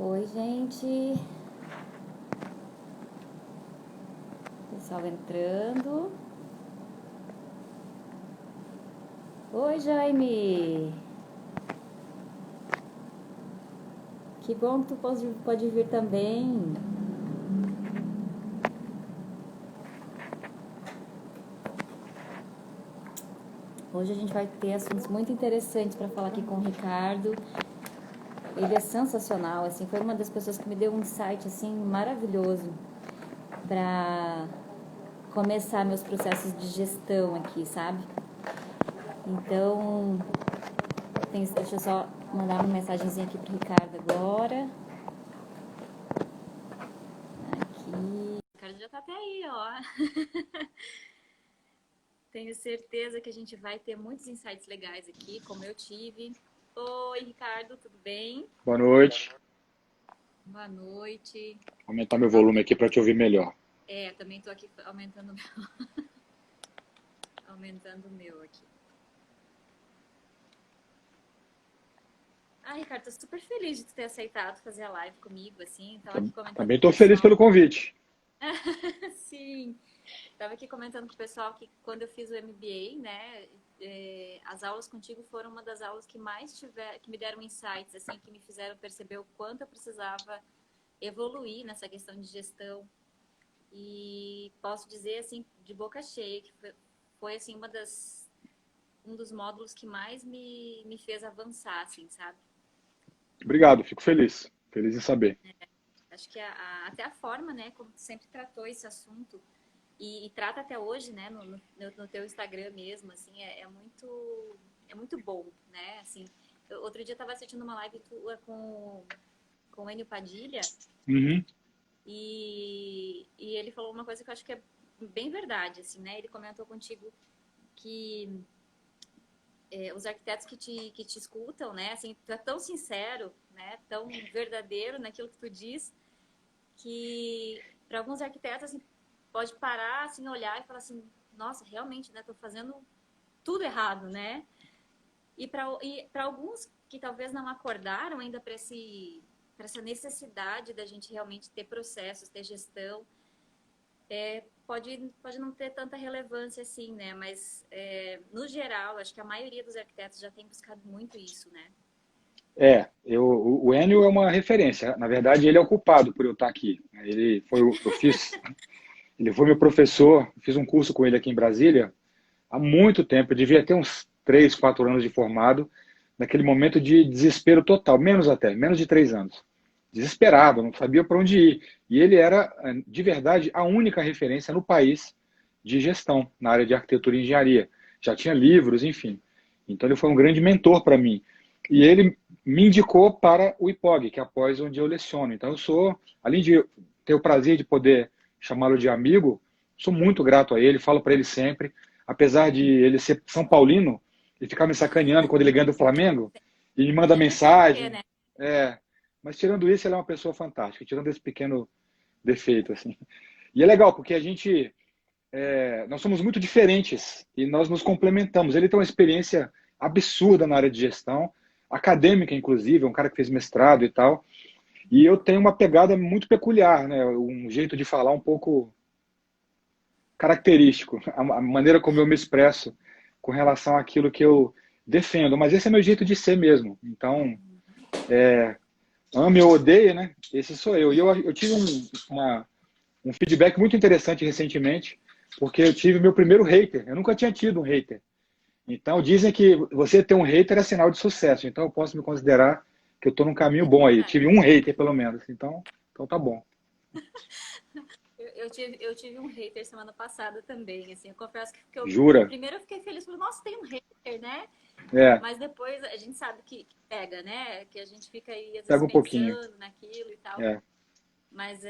Oi, gente. Pessoal entrando. Oi, Jaime. Que bom que tu pode vir também. Hoje a gente vai ter assuntos muito interessantes para falar aqui com o Ricardo. Ele é sensacional, assim, foi uma das pessoas que me deu um insight assim maravilhoso para começar meus processos de gestão aqui, sabe? Então, deixa eu só mandar uma mensagenzinha aqui pro Ricardo agora. Aqui. O Ricardo já tá até aí, ó. Tenho certeza que a gente vai ter muitos insights legais aqui, como eu tive. Oi, Ricardo, tudo bem? Boa noite. Boa noite. Vou aumentar meu volume aqui para te ouvir melhor. Também tô aqui aumentando o meu aqui. Ah, Ricardo, tô super feliz de tu ter aceitado fazer a live comigo, assim. Tava aqui comentando Também com o estou feliz pessoal. pelo convite. Sim, tava aqui comentando com o pessoal que quando eu fiz o MBA, né, as aulas contigo foram uma das aulas que que me deram insights, assim, que me fizeram perceber o quanto eu precisava evoluir nessa questão de gestão. E posso dizer, assim, de boca cheia, que foi assim, um dos módulos que mais me fez avançar, assim, sabe? Obrigado, fico feliz. Feliz em saber. Acho que até a forma, né, como tu sempre tratou esse assunto e trata até hoje, né, no teu Instagram mesmo, assim, é muito bom, né, assim. Outro dia eu tava assistindo uma live tua com o Enio Padilha Uhum. e ele falou uma coisa que eu acho que é bem verdade, assim, né, ele comentou contigo que os arquitetos que te escutam, né, assim, tu é tão sincero, né, tão verdadeiro naquilo que tu diz, que para alguns arquitetos, assim, pode parar, assim, olhar e falar assim, nossa, realmente, né, tô fazendo tudo errado, né? E para alguns que talvez não acordaram ainda para essa necessidade da gente realmente ter processos, ter gestão, pode não ter tanta relevância assim, né? Mas, no geral, acho que a maioria dos arquitetos já tem buscado muito isso, né? O Enio é uma referência. Na verdade, ele é o culpado por eu estar aqui. Ele foi meu professor, fiz um curso com ele aqui em Brasília há muito tempo. Eu devia ter uns 3, 4 anos de formado, naquele momento de desespero total, menos de 3 anos. Desesperado, não sabia para onde ir. E ele era, de verdade, a única referência no país de gestão na área de arquitetura e engenharia. Já tinha livros, enfim. Então ele foi um grande mentor para mim. E ele me indicou para o IPOG, que é a pós onde eu leciono. Então eu sou, além de ter o prazer de poder chamá-lo de amigo, sou muito grato a ele, falo para ele sempre, apesar de ele ser São Paulino e ficar me sacaneando quando ele ganha do Flamengo, e me manda Sempre tem que ter, mensagem. né? É, mas tirando isso, ele é uma pessoa fantástica, tirando esse pequeno defeito, assim. E é legal, porque nós somos muito diferentes e nós nos complementamos. Ele tem uma experiência absurda na área de gestão, acadêmica, inclusive, é um cara que fez mestrado e tal. E eu tenho uma pegada muito peculiar, né? Um jeito de falar um pouco característico, a maneira como eu me expresso com relação àquilo que eu defendo. Mas esse é meu jeito de ser mesmo. Então, ame ou odeie, né? Esse sou eu. E eu tive um feedback muito interessante recentemente, porque eu tive meu primeiro hater. Eu nunca tinha tido um hater. Então, dizem que você ter um hater é sinal de sucesso. Então, eu posso me considerar que eu estou num caminho É bom aí. verdade. Tive um hater, pelo menos. Então tá bom. Eu tive um hater semana passada também, assim, eu confesso que Jura? primeiro eu fiquei feliz, falei, nossa, tem um hater, né? É, Mas depois a gente sabe que pega, né? Que a gente fica aí às vezes pega um pouquinho. pensando naquilo e tal. É, Mas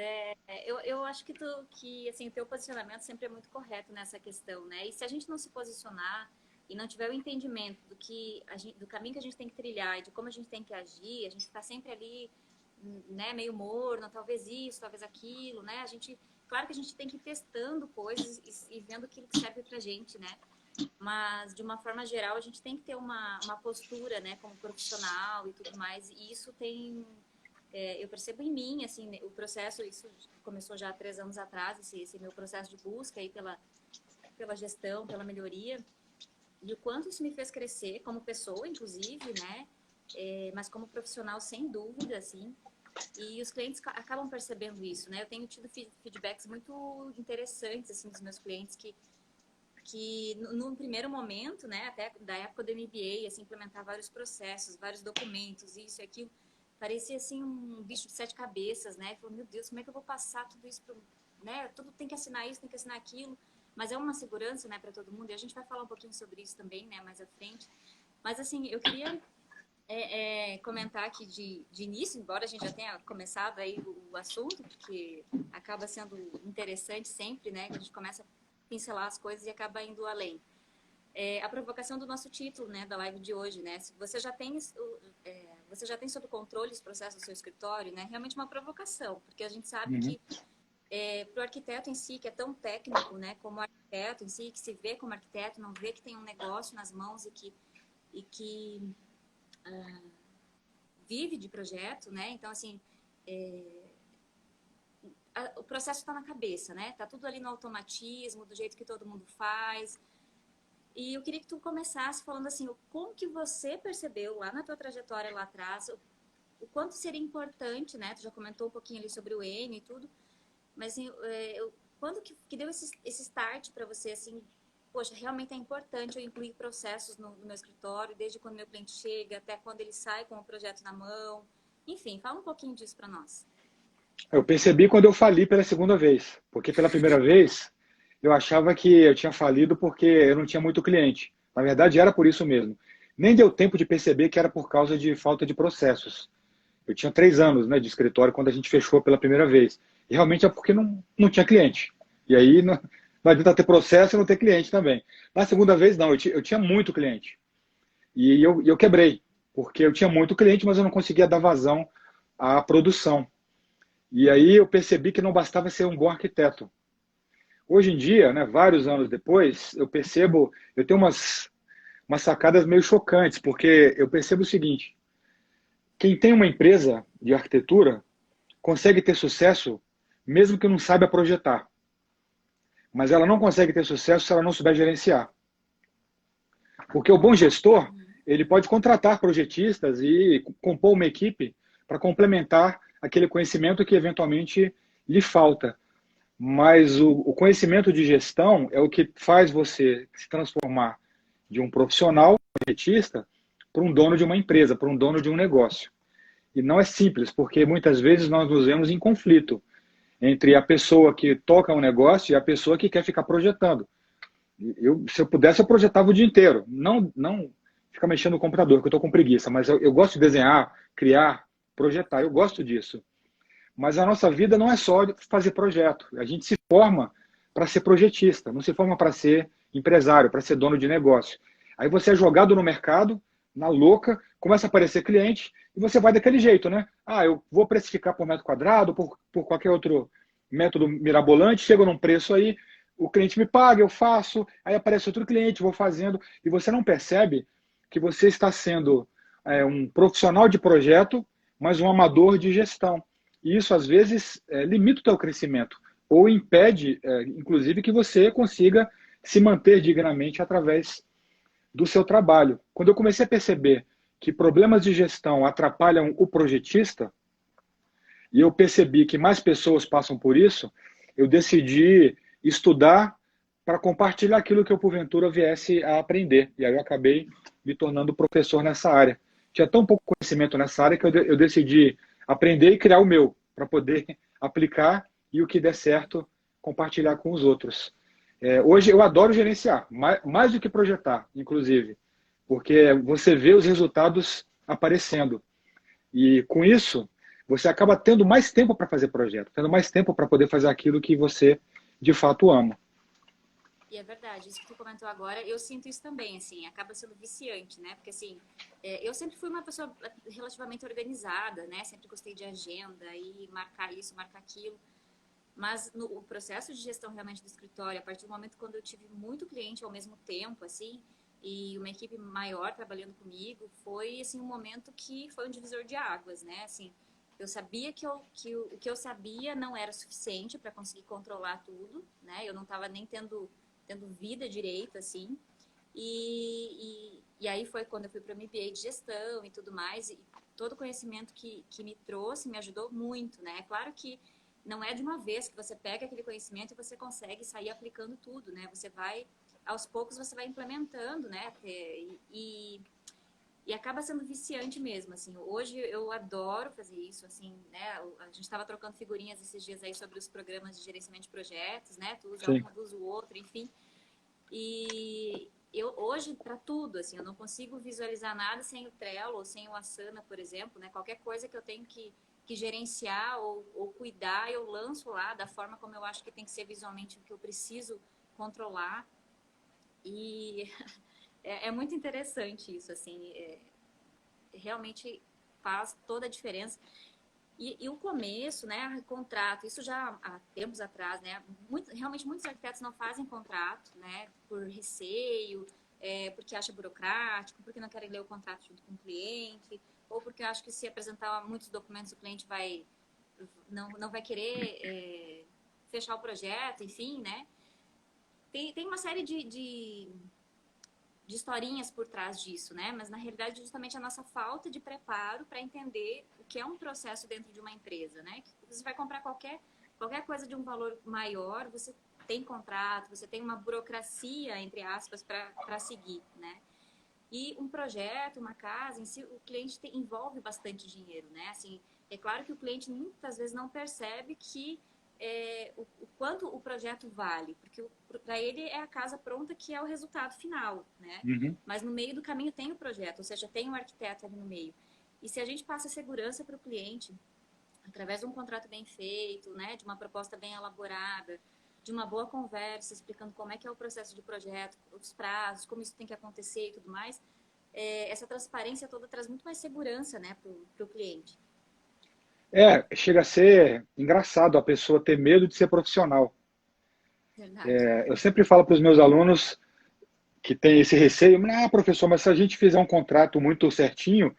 eu acho que assim, o teu posicionamento sempre é muito correto nessa questão, né? E se a gente não se posicionar e não tiver o entendimento do caminho que a gente tem que trilhar e de como a gente tem que agir, a gente está sempre ali, né, meio morno, talvez isso, talvez aquilo, né? Claro que a gente tem que ir testando coisas e vendo aquilo que serve pra gente, né? Mas de uma forma geral a gente tem que ter uma postura, né, como profissional e tudo mais. E isso eu percebo em mim, assim, o processo, isso começou já há 3 anos atrás, esse meu processo de busca aí pela gestão, pela melhoria, e o quanto isso me fez crescer como pessoa, inclusive, né? Mas como profissional, sem dúvida, assim. E os clientes acabam percebendo isso, né? Eu tenho tido feedbacks muito interessantes, assim, dos meus clientes que no primeiro momento, né, até da época do MBA, assim, implementar vários processos, vários documentos, isso e aquilo, parecia, assim, um bicho de 7 cabeças, né? Falou, meu Deus, como é que eu vou passar tudo isso pro, né? Tudo tem que assinar isso, tem que assinar aquilo, mas é uma segurança, né, para todo mundo, e a gente vai falar um pouquinho sobre isso também, né, mais à frente. Mas, assim, eu queria comentar aqui de início, embora a gente já tenha começado aí o assunto, porque acaba sendo interessante sempre, né? Que a gente começa a pincelar as coisas e acaba indo além. A provocação do nosso título, né, da live de hoje, né? Se você já tem você já tem sob controle os processos do seu escritório, né? Realmente uma provocação, porque a gente sabe Uhum. que para o arquiteto em si, que é tão técnico, né, como arquiteto em si, que se vê como arquiteto, não vê que tem um negócio nas mãos e que vive de projeto, né? Então, assim, o processo está na cabeça, né? Tá tudo ali no automatismo, do jeito que todo mundo faz. E eu queria que tu começasse falando assim, como que você percebeu lá na tua trajetória lá atrás, o quanto seria importante, né? Tu já comentou um pouquinho ali sobre o N e tudo, mas assim, quando que deu esse start para você, assim, poxa, realmente é importante eu incluir processos no meu escritório, desde quando meu cliente chega até quando ele sai com o projeto na mão. Enfim, fala um pouquinho disso para nós. Eu percebi quando eu fali pela segunda vez, porque pela primeira vez eu achava que eu tinha falido porque eu não tinha muito cliente. Na verdade, era por isso mesmo. Nem deu tempo de perceber que era por causa de falta de processos. Eu tinha 3 anos, né, de escritório quando a gente fechou pela primeira vez. E realmente é porque não tinha cliente. E aí não adianta ter processo e não ter cliente também. Na segunda vez, não, eu tinha muito cliente. E eu quebrei, porque eu tinha muito cliente, mas eu não conseguia dar vazão à produção. E aí eu percebi que não bastava ser um bom arquiteto. Hoje em dia, né, vários anos depois, eu percebo, eu tenho umas sacadas meio chocantes, porque eu percebo o seguinte: quem tem uma empresa de arquitetura consegue ter sucesso mesmo que não saiba projetar. Mas ela não consegue ter sucesso se ela não souber gerenciar. Porque o bom gestor, ele pode contratar projetistas e compor uma equipe para complementar aquele conhecimento que eventualmente lhe falta. Mas o conhecimento de gestão é o que faz você se transformar de um profissional, projetista, para um dono de uma empresa, para um dono de um negócio. E não é simples, porque muitas vezes nós nos vemos em conflito entre a pessoa que toca um negócio e a pessoa que quer ficar projetando. Se eu pudesse, eu projetava o dia inteiro. Não ficar mexendo no computador, que eu estou com preguiça, mas eu gosto de desenhar, criar, projetar. Eu gosto disso. Mas a nossa vida não é só fazer projeto. A gente se forma para ser projetista, não se forma para ser empresário, para ser dono de negócio. Aí você é jogado no mercado, na louca, começa a aparecer cliente e você vai daquele jeito, né? Ah, eu vou precificar por metro quadrado, por qualquer outro método mirabolante, chego num preço aí, o cliente me paga, eu faço, aí aparece outro cliente, vou fazendo, e você não percebe que você está sendo um profissional de projeto, mas um amador de gestão. E isso, às vezes, limita o teu crescimento ou impede, inclusive, que você consiga se manter dignamente através do seu trabalho. Quando eu comecei a perceber que problemas de gestão atrapalham o projetista, e eu percebi que mais pessoas passam por isso, eu decidi estudar para compartilhar aquilo que eu, porventura, viesse a aprender. E aí eu acabei me tornando professor nessa área. Tinha tão pouco conhecimento nessa área que eu decidi aprender e criar o meu, para poder aplicar e o que der certo, compartilhar com os outros. Hoje eu adoro gerenciar, mais do que projetar, inclusive, porque você vê os resultados aparecendo. E com isso, você acaba tendo mais tempo para fazer projeto, tendo mais tempo para poder fazer aquilo que você de fato ama. E é verdade, isso que tu comentou agora, eu sinto isso também, assim, acaba sendo viciante, né? Porque, assim, eu sempre fui uma pessoa relativamente organizada, né? Sempre gostei de agenda e marcar isso, marcar aquilo. Mas o processo de gestão realmente do escritório, a partir do momento quando eu tive muito cliente ao mesmo tempo, assim, e uma equipe maior trabalhando comigo, foi, assim, um momento que foi um divisor de águas, né? Assim, Eu sabia o que eu sabia não era suficiente para conseguir controlar tudo, né? Eu não estava nem tendo vida direito, assim. E aí foi quando eu fui para o MBA de gestão e tudo mais. E todo o conhecimento que me trouxe me ajudou muito, né? É claro que não é de uma vez que você pega aquele conhecimento e você consegue sair aplicando tudo, né? Você vai, aos poucos, você vai implementando, né? E acaba sendo viciante mesmo, assim. Hoje eu adoro fazer isso, assim, né? A gente estava trocando figurinhas esses dias aí sobre os programas de gerenciamento de projetos, né? Tu usa Sim. um, tu usa o outro, enfim. E eu hoje, para tudo, assim, eu não consigo visualizar nada sem o Trello ou sem o Asana, por exemplo, né? Qualquer coisa que eu tenho que gerenciar ou cuidar, eu lanço lá da forma como eu acho que tem que ser visualmente o que eu preciso controlar. E é muito interessante isso, assim, realmente faz toda a diferença. E o começo, né, contrato, isso já há tempos atrás, né, realmente muitos arquitetos não fazem contrato, né, por receio, porque acha burocrático, porque não querem ler o contrato junto com o cliente, ou porque acho que se apresentar muitos documentos o cliente não vai querer fechar o projeto, enfim, né. Tem uma série de historinhas por trás disso, né? Mas na realidade justamente a nossa falta de preparo para entender o que é um processo dentro de uma empresa, né? Que você vai comprar qualquer coisa de um valor maior, você tem contrato, você tem uma burocracia, entre aspas, para seguir, né? E um projeto, uma casa, em si, o cliente envolve bastante dinheiro, né? Assim, é claro que o cliente muitas vezes não percebe que o quanto o projeto vale, porque para ele é a casa pronta que é o resultado final, né? Uhum. Mas no meio do caminho tem o projeto, ou seja, tem um arquiteto ali no meio. E se a gente passa segurança para o cliente, através de um contrato bem feito, né, de uma proposta bem elaborada, de uma boa conversa, explicando como é que é o processo de projeto, os prazos, como isso tem que acontecer e tudo mais, essa transparência toda traz muito mais segurança, né, para o cliente. Chega a ser engraçado a pessoa ter medo de ser profissional. Verdade. Eu sempre falo para os meus alunos que tem esse receio, professor, mas se a gente fizer um contrato muito certinho,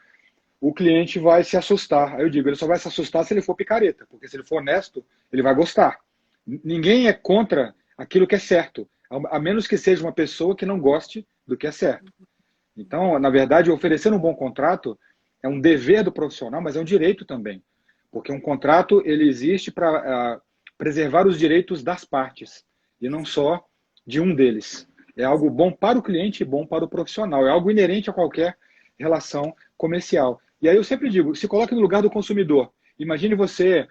o cliente vai se assustar. Aí eu digo, ele só vai se assustar se ele for picareta, porque se ele for honesto, ele vai gostar. Ninguém é contra aquilo que é certo, a menos que seja uma pessoa que não goste do que é certo. Então, na verdade, oferecer um bom contrato é um dever do profissional, mas é um direito também, porque um contrato ele existe para preservar os direitos das partes e não só de um deles. É algo bom para o cliente e bom para o profissional. É algo inerente a qualquer relação comercial. E aí eu sempre digo, se coloque no lugar do consumidor. Imagine você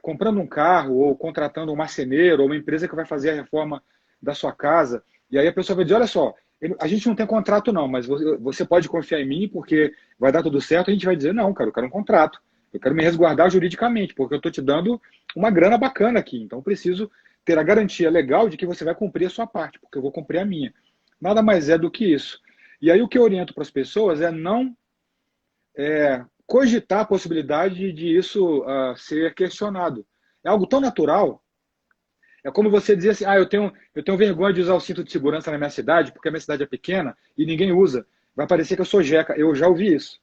comprando um carro ou contratando um marceneiro ou uma empresa que vai fazer a reforma da sua casa. E aí a pessoa vai dizer, olha só, a gente não tem contrato não, mas você pode confiar em mim porque vai dar tudo certo. A gente vai dizer, não, cara, eu quero um contrato. Eu quero me resguardar juridicamente, porque eu estou te dando uma grana bacana aqui. Então eu preciso ter a garantia legal de que você vai cumprir a sua parte, porque eu vou cumprir a minha. Nada mais é do que isso. E aí o que eu oriento para as pessoas é não cogitar a possibilidade de isso ser questionado. É algo tão natural. É como você dizer assim, eu tenho vergonha de usar o cinto de segurança na minha cidade, porque a minha cidade é pequena e ninguém usa. Vai parecer que eu sou jeca. Eu já ouvi isso.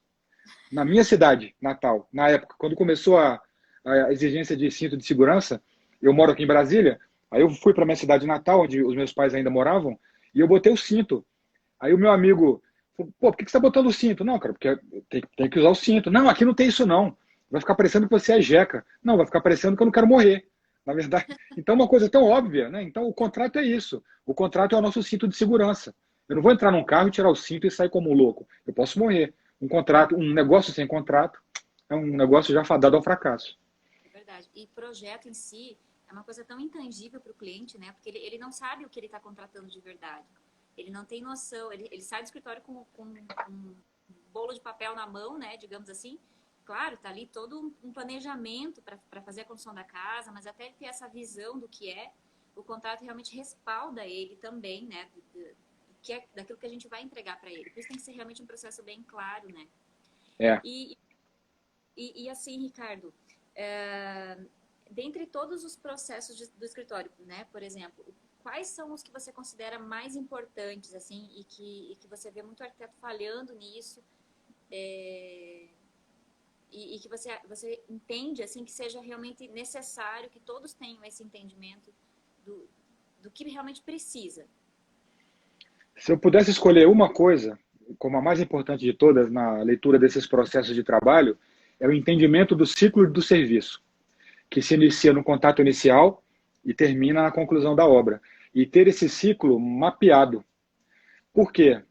Na minha cidade, Natal, na época, quando começou a exigência de cinto de segurança, eu moro aqui em Brasília, aí eu fui para minha cidade natal, onde os meus pais ainda moravam, e eu botei o cinto. Aí o meu amigo falou, pô, por que você está botando o cinto? Não, cara, porque tem que usar o cinto. Não, aqui não tem isso não. Vai ficar parecendo que você é jeca. Não, vai ficar parecendo que eu não quero morrer. Na verdade, então uma coisa tão óbvia, né? Então o contrato é isso. O contrato é o nosso cinto de segurança. Eu não vou entrar num carro e tirar o cinto e sair como um louco. Eu posso morrer. Um contrato, um negócio sem contrato é um negócio já fadado ao fracasso. É verdade. E projeto em si é uma coisa tão intangível para o cliente, né? Porque ele não sabe o que ele está contratando de verdade. Ele não tem noção. Ele sai do escritório com um bolo de papel na mão, né? Digamos assim. Claro, tá ali todo um planejamento para fazer a construção da casa, mas até ele ter essa visão do que é, o contrato realmente respalda ele também, né? Daquilo que a gente vai entregar para ele. Por isso tem que ser realmente um processo bem claro, né? É. E, e assim, Ricardo, dentre todos os processos do escritório, né, por exemplo, quais são os que você considera mais importantes, assim, e que você vê muito arquiteto falhando nisso, e que você entende, assim, que seja realmente necessário que todos tenham esse entendimento do que realmente precisa. Se eu pudesse escolher uma coisa, como a mais importante de todas na leitura desses processos de trabalho, é o entendimento do ciclo do serviço, que se inicia no contato inicial e termina na conclusão da obra. E ter esse ciclo mapeado. Por quê?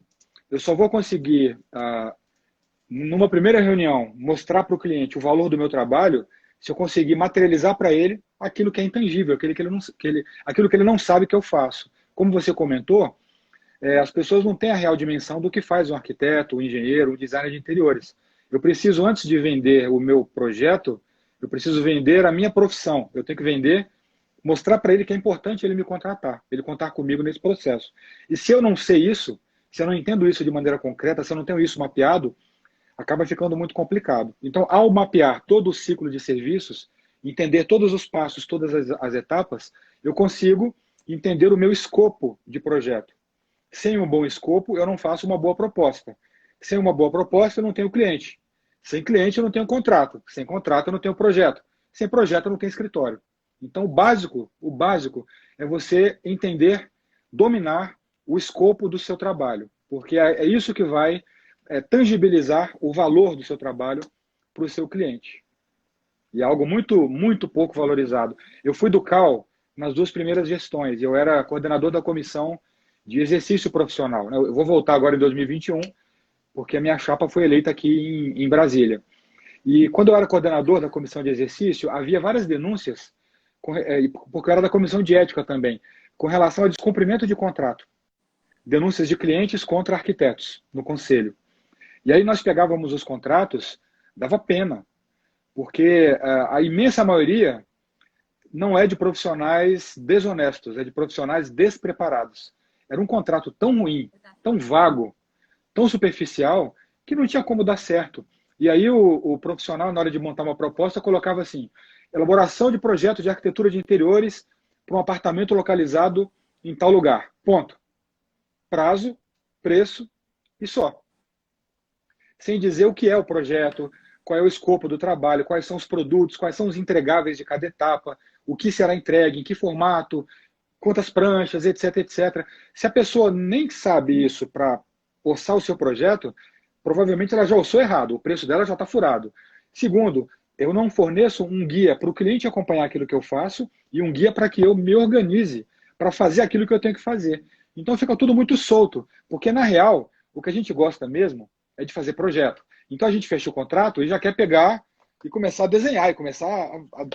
Eu só vou conseguir, numa primeira reunião, mostrar para o cliente o valor do meu trabalho se eu conseguir materializar para ele aquilo que é intangível, aquilo que ele não sabe que eu faço. Como você comentou, as pessoas não têm a real dimensão do que faz um arquiteto, um engenheiro, um designer de interiores. Eu preciso, antes de vender o meu projeto, eu preciso vender a minha profissão. Eu tenho que vender, mostrar para ele que é importante ele me contratar, ele contar comigo nesse processo. E se eu não sei isso, se eu não entendo isso de maneira concreta, se eu não tenho isso mapeado, acaba ficando muito complicado. Então, ao mapear todo o ciclo de serviços, entender todos os passos, todas as etapas, eu consigo entender o meu escopo de projeto. Sem um bom escopo, eu não faço uma boa proposta. Sem uma boa proposta, eu não tenho cliente. Sem cliente, eu não tenho contrato. Sem contrato, eu não tenho projeto. Sem projeto, eu não tenho escritório. Então, o básico é você entender, dominar o escopo do seu trabalho, porque é isso que vai tangibilizar o valor do seu trabalho para o seu cliente. E é algo muito, muito pouco valorizado. Eu fui do CAL nas duas primeiras gestões. Eu era coordenador da comissão de exercício profissional. Eu vou voltar agora em 2021, porque a minha chapa foi eleita aqui em Brasília. E quando eu era coordenador da comissão de exercício, havia várias denúncias, porque eu era da comissão de ética também, com relação ao descumprimento de contrato. Denúncias de clientes contra arquitetos no conselho. E aí nós pegávamos os contratos, dava pena, porque a imensa maioria não é de profissionais desonestos, é de profissionais despreparados. Era um contrato tão ruim, tão vago, tão superficial, que não tinha como dar certo. E aí o profissional, na hora de montar uma proposta, colocava assim, elaboração de projeto de arquitetura de interiores para um apartamento localizado em tal lugar. Ponto. Prazo, preço e só. Sem dizer o que é o projeto, qual é o escopo do trabalho, quais são os produtos, quais são os entregáveis de cada etapa, o que será entregue, em que formato, quantas pranchas, etc, etc. Se a pessoa nem sabe isso para orçar o seu projeto, provavelmente ela já orçou errado, o preço dela já está furado. Segundo, eu não forneço um guia para o cliente acompanhar aquilo que eu faço e um guia para que eu me organize para fazer aquilo que eu tenho que fazer. Então fica tudo muito solto, porque na real, o que a gente gosta mesmo é de fazer projeto. Então a gente fecha o contrato e já quer pegar e começar a desenhar e começar a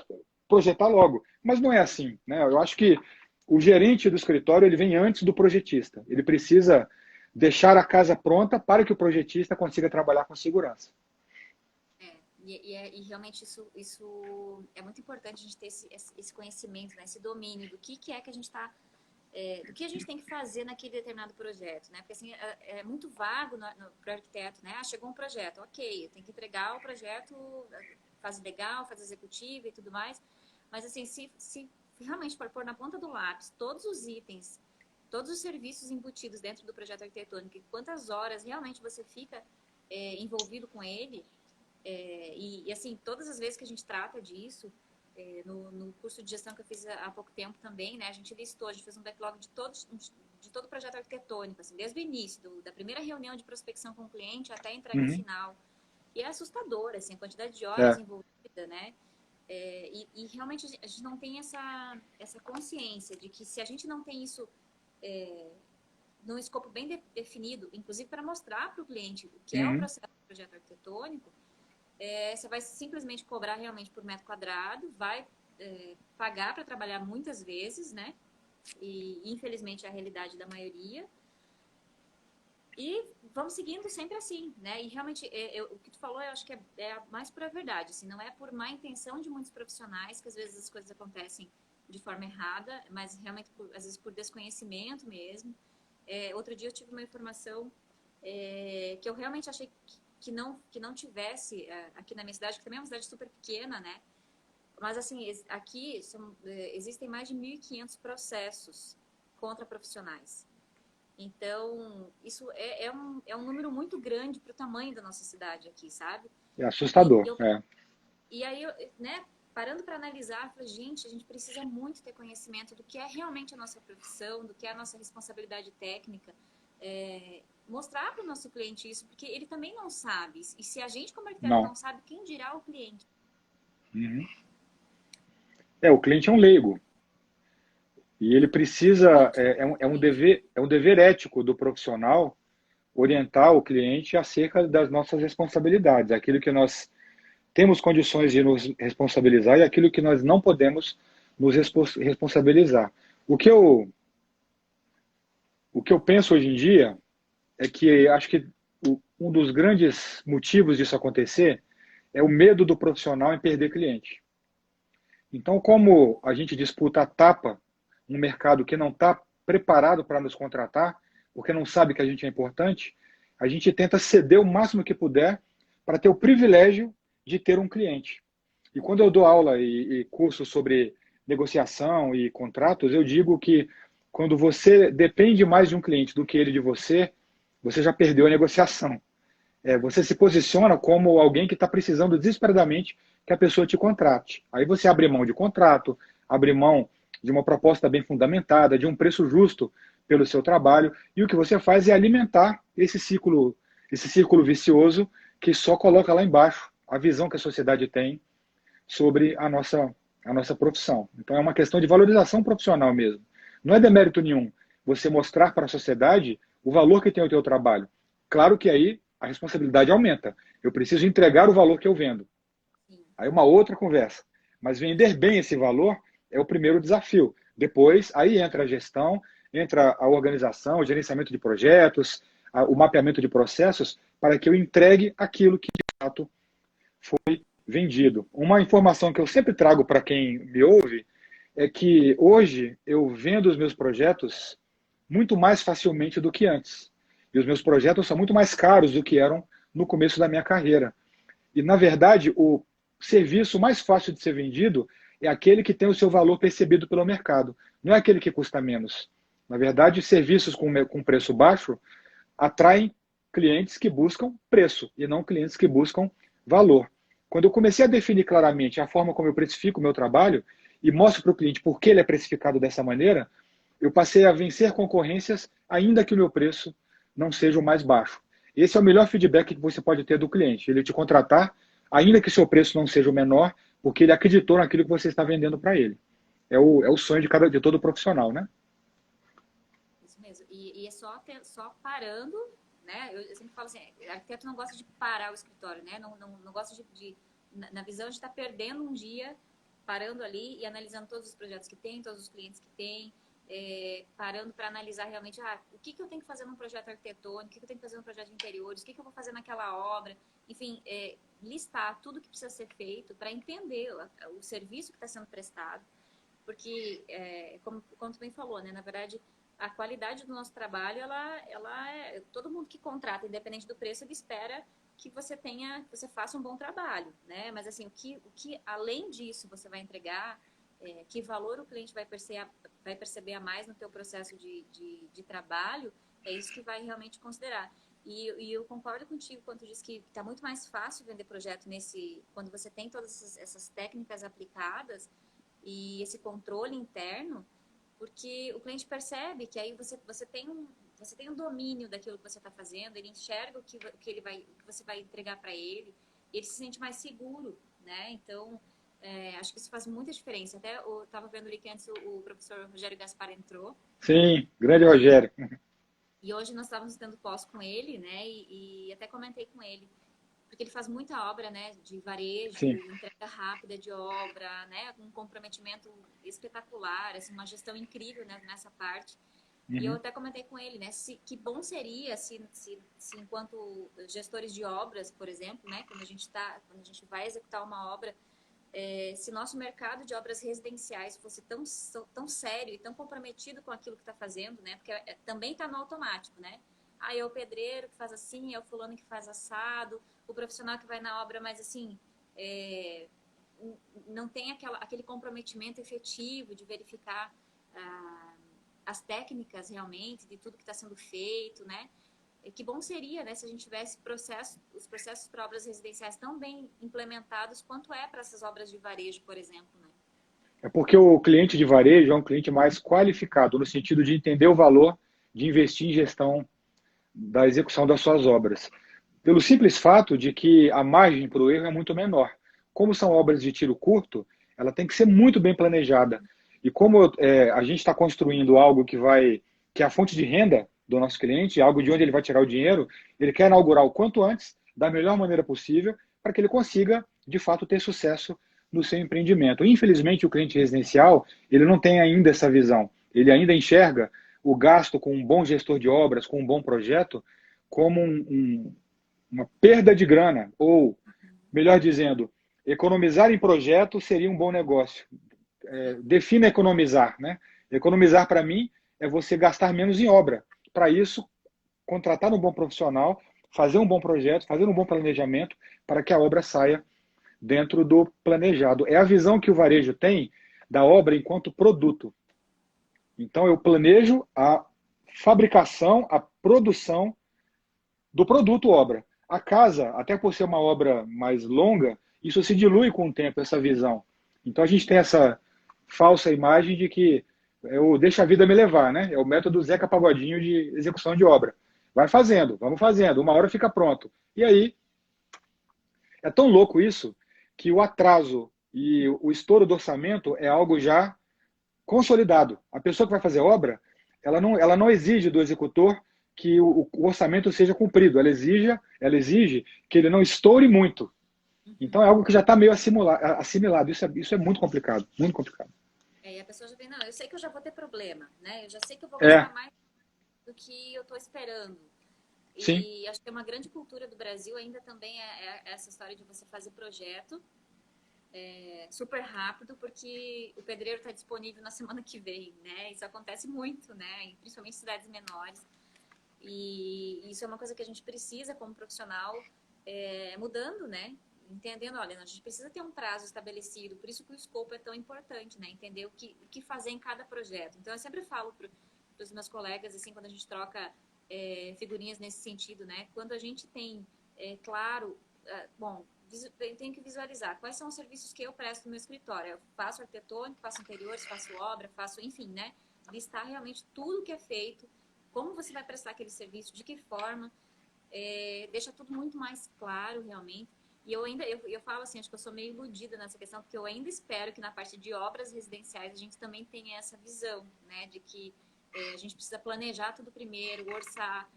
projetar logo. Mas não é assim, né? Eu acho que o gerente do escritório ele vem antes do projetista. Ele precisa deixar a casa pronta para que o projetista consiga trabalhar com segurança. E realmente isso é muito importante a gente ter esse conhecimento, né? Esse domínio do que é que a gente está do que a gente tem que fazer naquele determinado projeto, né? Porque assim, é muito vago para o arquiteto, né? Ah, chegou um projeto, ok, eu tenho que entregar o projeto, fase legal, fase executiva e tudo mais, mas assim, se realmente for pôr na ponta do lápis todos os itens, todos os serviços embutidos dentro do projeto arquitetônico e quantas horas realmente você fica envolvido com ele, e assim, todas as vezes que a gente trata disso, no curso de gestão que eu fiz há pouco tempo também, né, a gente listou, a gente fez um backlog de todo o projeto arquitetônico, assim, desde o início, da primeira reunião de prospecção com o cliente até a entrega final. E é assustador, assim, a quantidade de horas envolvida, né? E realmente a gente não tem essa consciência de que se a gente não tem isso num escopo bem definido, inclusive para mostrar para o cliente o que é o processo do projeto arquitetônico, você vai simplesmente cobrar realmente por metro quadrado, vai pagar para trabalhar muitas vezes, né? E infelizmente é a realidade da maioria. E vamos seguindo sempre assim, né? E realmente, o que tu falou, eu acho que é a mais pura verdade. Assim, não é por má intenção de muitos profissionais que às vezes as coisas acontecem de forma errada, mas realmente, às vezes, por desconhecimento mesmo. Outro dia eu tive uma informação que eu realmente achei que não tivesse aqui na minha cidade, que também é uma cidade super pequena, né? Mas, assim, existem mais de 1.500 processos contra profissionais. Então, isso é um número muito grande para o tamanho da nossa cidade aqui, sabe? É E, assustador. eu, É. e aí, né, parando para analisar, eu falei, gente, a gente precisa muito ter conhecimento do que é realmente a nossa profissão, do que é a nossa responsabilidade técnica, mostrar para o nosso cliente isso, porque ele também não sabe. E se a gente, como arquiteto, Não. não sabe, quem dirá o cliente? Uhum. O cliente é um leigo. E ele precisa, é um dever ético do profissional orientar o cliente acerca das nossas responsabilidades, aquilo que nós temos condições de nos responsabilizar e aquilo que nós não podemos nos responsabilizar. O que eu penso hoje em dia é que acho que um dos grandes motivos disso acontecer é o medo do profissional em perder cliente. Então, como a gente disputa a tapa um mercado que não está preparado para nos contratar, porque não sabe que a gente é importante, a gente tenta ceder o máximo que puder para ter o privilégio de ter um cliente. E quando eu dou aula e curso sobre negociação e contratos, eu digo que quando você depende mais de um cliente do que ele de você, você já perdeu a negociação. Você se posiciona como alguém que está precisando desesperadamente que a pessoa te contrate. Aí você abre mão de contrato, abre mão de uma proposta bem fundamentada, de um preço justo pelo seu trabalho, e o que você faz é alimentar esse círculo vicioso que só coloca lá embaixo a visão que a sociedade tem sobre a nossa profissão. Então é uma questão de valorização profissional mesmo. Não é demérito nenhum você mostrar para a sociedade o valor que tem o teu trabalho. Claro que aí a responsabilidade aumenta. Eu preciso entregar o valor que eu vendo. Sim. Aí uma outra conversa. Mas vender bem esse valor é o primeiro desafio. Depois, aí entra a gestão, entra a organização, o gerenciamento de projetos, o mapeamento de processos, para que eu entregue aquilo que de fato foi vendido. Uma informação que eu sempre trago para quem me ouve é que hoje eu vendo os meus projetos muito mais facilmente do que antes. E os meus projetos são muito mais caros do que eram no começo da minha carreira. E, na verdade, o serviço mais fácil de ser vendido é aquele que tem o seu valor percebido pelo mercado. Não é aquele que custa menos. Na verdade, serviços com preço baixo atraem clientes que buscam preço e não clientes que buscam valor. Quando eu comecei a definir claramente a forma como eu precifico o meu trabalho e mostro para o cliente por que ele é precificado dessa maneira, eu passei a vencer concorrências, ainda que o meu preço não seja o mais baixo. Esse é o melhor feedback que você pode ter do cliente, ele te contratar, ainda que o seu preço não seja o menor, porque ele acreditou naquilo que você está vendendo para ele. É o sonho de todo profissional, né? Isso mesmo. E é só parando, né? Eu sempre falo assim, arquiteto não gosta de parar o escritório, né? Não gosta na visão de estar perdendo um dia parando ali e analisando todos os projetos que tem, todos os clientes que tem, parando para analisar realmente o que eu tenho que fazer num projeto arquitetônico, o que eu tenho que fazer num projeto de interiores, o que eu vou fazer naquela obra, enfim, listar tudo que precisa ser feito para entender o serviço que está sendo prestado, porque, como tu bem falou, né, na verdade, a qualidade do nosso trabalho, ela todo mundo que contrata, independente do preço, ele espera que você faça um bom trabalho, né? Mas assim, o que além disso você vai entregar, que valor o cliente vai perceber a mais no teu processo de trabalho, é isso que vai realmente considerar. E eu concordo contigo quando tu diz que está muito mais fácil vender projeto quando você tem todas essas técnicas aplicadas e esse controle interno, porque o cliente percebe que aí você tem um domínio daquilo que você está fazendo, ele enxerga o que você vai entregar para ele, e ele se sente mais seguro, né? Então, acho que isso faz muita diferença. Até eu estava vendo ali que antes o professor Rogério Gaspar entrou, Sim, grande e, Rogério. e hoje nós estávamos tendo pós com ele, né? E até comentei com ele porque ele faz muita obra, né, de varejo, Sim. entrega rápida de obra, né, um comprometimento espetacular, assim, uma gestão incrível, né, nessa parte. E eu Uhum. até comentei com ele, né, que bom seria se enquanto gestores de obras, por exemplo, né, quando a gente vai executar uma obra, se nosso mercado de obras residenciais fosse tão sério e tão comprometido com aquilo que está fazendo, né? Porque também está no automático, né? Aí é o pedreiro que faz assim, é o fulano que faz assado, o profissional que vai na obra, mas assim, é, não tem aquele comprometimento efetivo de verificar as técnicas realmente de tudo que está sendo feito, né? E que bom seria, né, se a gente tivesse os processos para obras residenciais tão bem implementados quanto é para essas obras de varejo, por exemplo, né? É porque o cliente de varejo é um cliente mais qualificado, no sentido de entender o valor de investir em gestão da execução das suas obras. Pelo simples fato de que a margem para o erro é muito menor. Como são obras de tiro curto, ela tem que ser muito bem planejada. E como a gente está construindo algo que é a fonte de renda do nosso cliente, algo de onde ele vai tirar o dinheiro, ele quer inaugurar o quanto antes, da melhor maneira possível, para que ele consiga, de fato, ter sucesso no seu empreendimento. Infelizmente, o cliente residencial, ele não tem ainda essa visão. Ele ainda enxerga o gasto com um bom gestor de obras, com um bom projeto, como uma perda de grana, ou, melhor dizendo, economizar em projeto seria um bom negócio. Defina economizar, né? Economizar, para mim, é você gastar menos em obra. Para isso, contratar um bom profissional, fazer um bom projeto, fazer um bom planejamento, para que a obra saia dentro do planejado. É a visão que o varejo tem da obra enquanto produto. Então, eu planejo a fabricação, a produção do produto obra. A casa, até por ser uma obra mais longa, isso se dilui com o tempo, essa visão. Então, a gente tem essa falsa imagem de que eu deixo a vida me levar, né? É o método Zeca Pagodinho de execução de obra. Vai fazendo, vamos fazendo, uma hora fica pronto. E aí, é tão louco isso que o atraso e o estouro do orçamento é algo já consolidado. A pessoa que vai fazer obra, ela não exige do executor que o orçamento seja cumprido. Ela exige que ele não estoure muito. Então é algo que já está meio assimilado. Isso é muito complicado, muito complicado. E a pessoa já vem, não, eu sei que eu já vou ter problema, né? Eu já sei que eu vou É, gastar mais do que eu estou esperando. sim. E acho que é uma grande cultura do Brasil ainda também é essa história de você fazer projeto super rápido, porque o pedreiro está disponível na semana que vem, né? Isso acontece muito, né? Principalmente em cidades menores. E isso é uma coisa que a gente precisa, como profissional, mudando, né? Entendendo, olha, a gente precisa ter um prazo estabelecido, por isso que o escopo é tão importante, né? Entender o que fazer em cada projeto. Então, eu sempre falo para os meus colegas, assim, quando a gente troca figurinhas nesse sentido, né? Quando a gente tem claro, bom, tem que visualizar quais são os serviços que eu presto no meu escritório. Eu faço arquitetônico, faço interiores, faço obra, faço, enfim, né? Listar realmente tudo que é feito, como você vai prestar aquele serviço, de que forma, deixa tudo muito mais claro realmente. E eu falo assim, acho que eu sou meio iludida nessa questão, porque eu ainda espero que na parte de obras residenciais a gente também tenha essa visão, né, de que a gente precisa planejar tudo primeiro, orçar,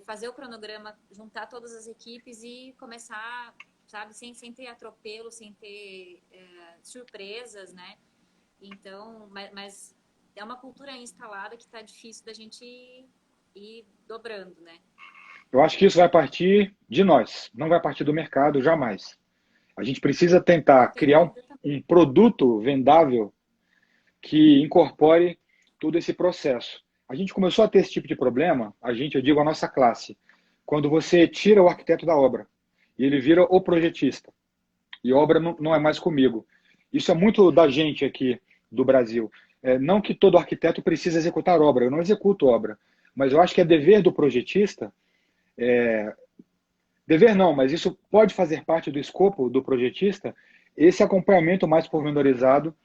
fazer o cronograma, juntar todas as equipes e começar, sabe, sem ter atropelo, sem ter surpresas, né? Então, mas é uma cultura instalada que está difícil da gente ir dobrando, né? Eu acho que isso vai partir de nós, não vai partir do mercado, jamais. A gente precisa tentar Não tem criar um, dúvida também. um produto vendável que incorpore todo esse processo. A gente começou a ter esse tipo de problema, eu digo a nossa classe, quando você tira o arquiteto da obra e ele vira o projetista. E obra não é mais comigo. Isso é muito da gente aqui do Brasil. Não que todo arquiteto precisa executar obra, eu não executo obra, mas eu acho que é dever do projetista, dever não, mas isso pode fazer parte do escopo do projetista, esse acompanhamento mais pormenorizado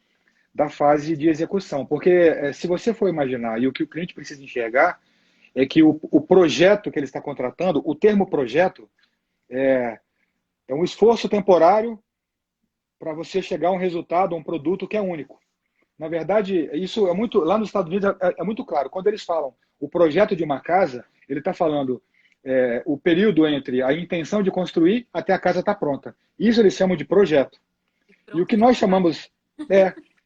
da fase de execução. Porque se você for imaginar, e o que o cliente precisa enxergar, é que o projeto que ele está contratando, o termo projeto, é um esforço temporário para você chegar a um resultado, a um produto que é único. Na verdade, isso é muito. Lá nos Estados Unidos é muito claro. Quando eles falam o projeto de uma casa, ele está falando o período entre a intenção de construir até a casa estar pronta. Isso eles chamam de projeto. E E o pronto que de nós verdade. chamamos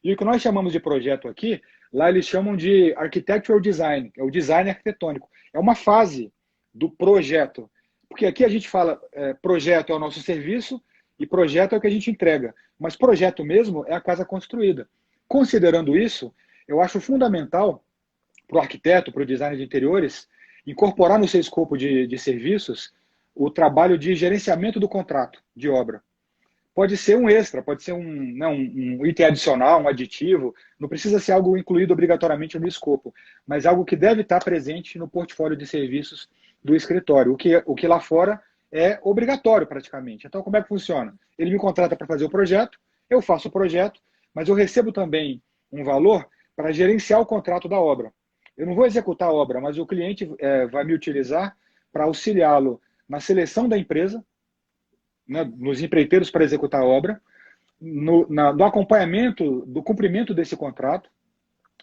e o que nós chamamos de projeto aqui, lá eles chamam de architectural design, é o design arquitetônico. É uma fase do projeto. Porque aqui a gente fala projeto é o nosso serviço e projeto é o que a gente entrega. Mas projeto mesmo é a casa construída. Considerando isso, eu acho fundamental para o arquiteto, para o designer de interiores, incorporar no seu escopo de serviços o trabalho de gerenciamento do contrato de obra. pode ser um extra, pode ser um item adicional, um aditivo, não precisa ser algo incluído obrigatoriamente no escopo, mas algo que deve estar presente no portfólio de serviços do escritório, o que lá fora é obrigatório praticamente. Então, como é que funciona? Ele me contrata para fazer o projeto, eu faço o projeto, mas eu recebo também um valor para gerenciar o contrato da obra. Eu não vou executar a obra, mas o cliente vai me utilizar para auxiliá-lo na seleção da empresa, né, nos empreiteiros para executar a obra, no acompanhamento do cumprimento desse contrato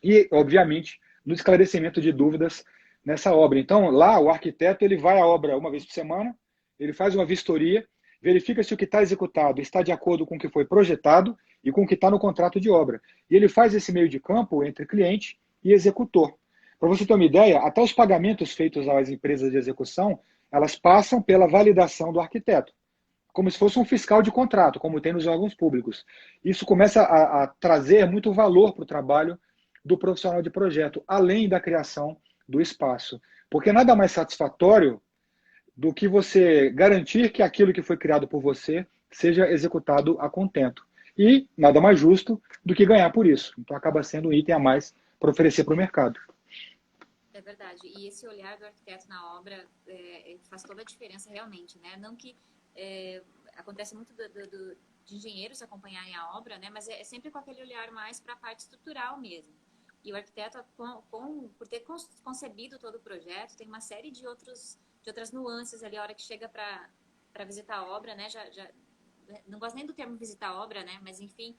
e, obviamente, no esclarecimento de dúvidas nessa obra. Então, lá, o arquiteto ele vai à obra uma vez por semana, ele faz uma vistoria, verifica se o que está executado está de acordo com o que foi projetado e com o que está no contrato de obra. E ele faz esse meio de campo entre cliente e executor. Para você ter uma ideia, até os pagamentos feitos às empresas de execução, elas passam pela validação do arquiteto, como se fosse um fiscal de contrato, como tem nos órgãos públicos. Isso começa a trazer muito valor para o trabalho do profissional de projeto, além da criação do espaço. Porque nada mais satisfatório do que você garantir que aquilo que foi criado por você seja executado a contento. E nada mais justo do que ganhar por isso. Então acaba sendo um item a mais para oferecer para o mercado. É verdade. E esse olhar do arquiteto na obra faz toda a diferença realmente, né? Não que acontece muito de engenheiros acompanharem a obra, né? Mas é sempre com aquele olhar mais para a parte estrutural mesmo. E o arquiteto, por ter concebido todo o projeto, tem uma série de outras nuances ali, a hora que chega para visitar a obra, né? Não gosto nem do termo visitar a obra, né? Mas, enfim,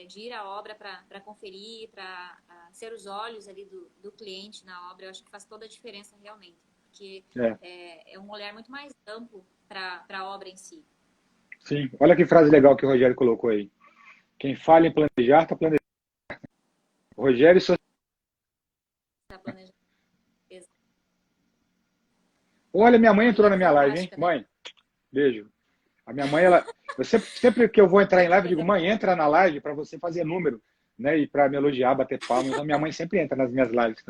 de ir à obra para conferir, para ser os olhos ali do cliente na obra, eu acho que faz toda a diferença realmente. Porque é um olhar muito mais amplo para a obra em si. Sim, olha que frase legal que o Rogério colocou aí. Quem fala em planejar, está planejando. Rogério Tá planejando. Olha, minha mãe entrou E na é minha live, hein? fantástica, né? Mãe, beijo. A minha mãe, eu sempre que eu vou entrar em live, eu digo, mãe, entra na live para você fazer número, né? E para me elogiar, bater palmas. Então, minha mãe sempre entra nas minhas lives.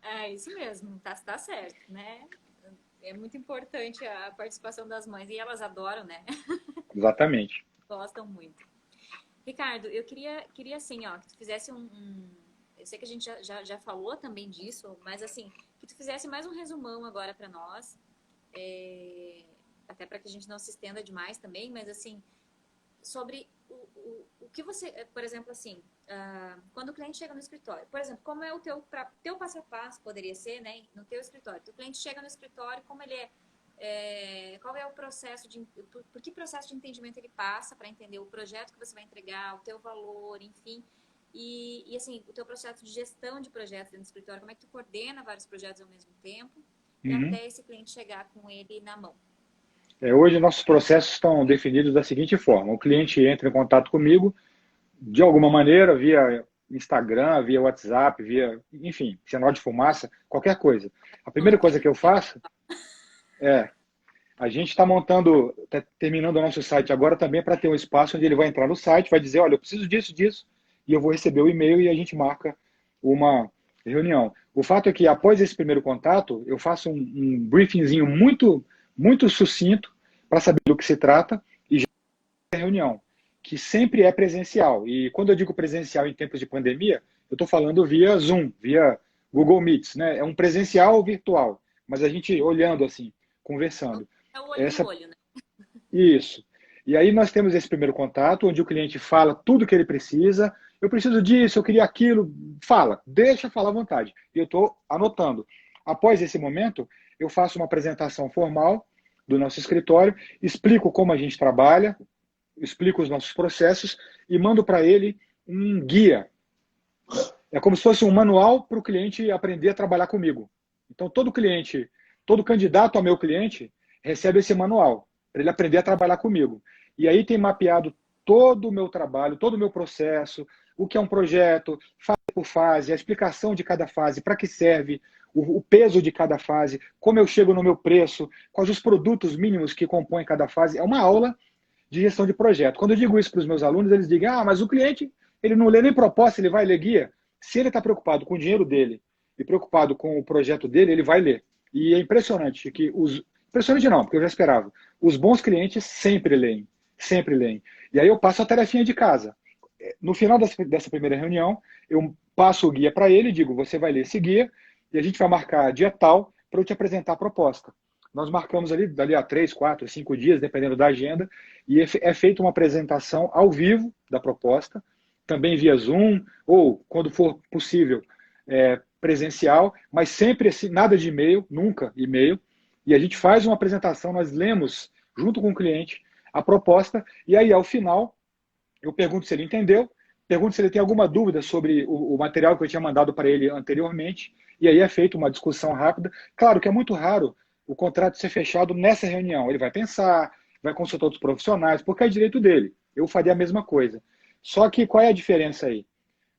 É isso mesmo, tá certo, né? É muito importante a participação das mães e elas adoram, né? Exatamente. Gostam muito. Ricardo, eu queria assim, ó, que tu fizesse eu sei que a gente já falou também disso, mas assim, que tu fizesse mais um resumão agora para nós, até para que a gente não se estenda demais também, mas assim, sobre o que você, por exemplo, assim, quando o cliente chega no escritório, por exemplo, como é o teu passo a passo, poderia ser, né, no teu escritório. O cliente chega no escritório, como ele qual é o processo por que processo de entendimento ele passa para entender o projeto que você vai entregar, o teu valor, enfim, e assim, o teu processo de gestão de projetos dentro do escritório, como é que tu coordena vários projetos ao mesmo tempo e Uhum. até esse cliente chegar com ele na mão. Hoje, nossos processos estão definidos da seguinte forma. O cliente entra em contato comigo, de alguma maneira, via Instagram, via WhatsApp, enfim, sinal de fumaça, qualquer coisa. A primeira coisa que eu faço a gente está terminando o nosso site agora também para ter um espaço onde ele vai entrar no site, vai dizer, olha, eu preciso disso, disso, e eu vou receber o e-mail e a gente marca uma reunião. O fato é que após esse primeiro contato, eu faço um briefingzinho muito, muito sucinto para saber do que se trata e já a reunião, que sempre é presencial. E quando eu digo presencial em tempos de pandemia, eu estou falando via Zoom, via Google Meets, né? É um presencial virtual, mas a gente olhando assim, conversando. É o olho no olho, né? Isso. E aí nós temos esse primeiro contato, onde o cliente fala tudo que ele precisa. Eu preciso disso, eu queria aquilo. Fala, deixa falar à vontade. E eu estou anotando. Após esse momento, eu faço uma apresentação formal do nosso escritório, explico como a gente trabalha, explico os nossos processos e mando para ele um guia. É como se fosse um manual para o cliente aprender a trabalhar comigo. Então, todo cliente, todo candidato a meu cliente recebe esse manual para ele aprender a trabalhar comigo. E aí tem mapeado todo o meu trabalho, todo o meu processo, o que é um projeto, fase por fase, a explicação de cada fase, para que serve, o peso de cada fase, como eu chego no meu preço, quais os produtos mínimos que compõem cada fase. É uma aula de gestão de projeto. Quando eu digo isso para os meus alunos, eles dizem, mas o cliente ele não lê nem proposta, ele vai ler guia. Se ele está preocupado com o dinheiro dele e preocupado com o projeto dele, ele vai ler. E é impressionante que impressionante não, porque eu já esperava. Os bons clientes sempre leem. sempre leem. E aí eu passo a tarefinha de casa. No final dessa primeira reunião, eu passo o guia para ele e digo, você vai ler esse guia e a gente vai marcar dia tal para eu te apresentar a proposta. Nós marcamos ali, dali a 3, 4, 5 dias, dependendo da agenda, e é feita uma apresentação ao vivo da proposta, também via Zoom, ou, quando for possível, presencial, mas sempre assim, nada de e-mail, nunca e-mail, e a gente faz uma apresentação, nós lemos, junto com o cliente, a proposta, e aí, ao final, eu pergunto se ele entendeu, pergunto se ele tem alguma dúvida sobre o material que eu tinha mandado para ele anteriormente, e aí é feita uma discussão rápida. Claro que é muito raro o contrato ser fechado nessa reunião. Ele vai pensar, vai consultar outros profissionais, porque é direito dele. Eu faria a mesma coisa. Só que qual é a diferença aí?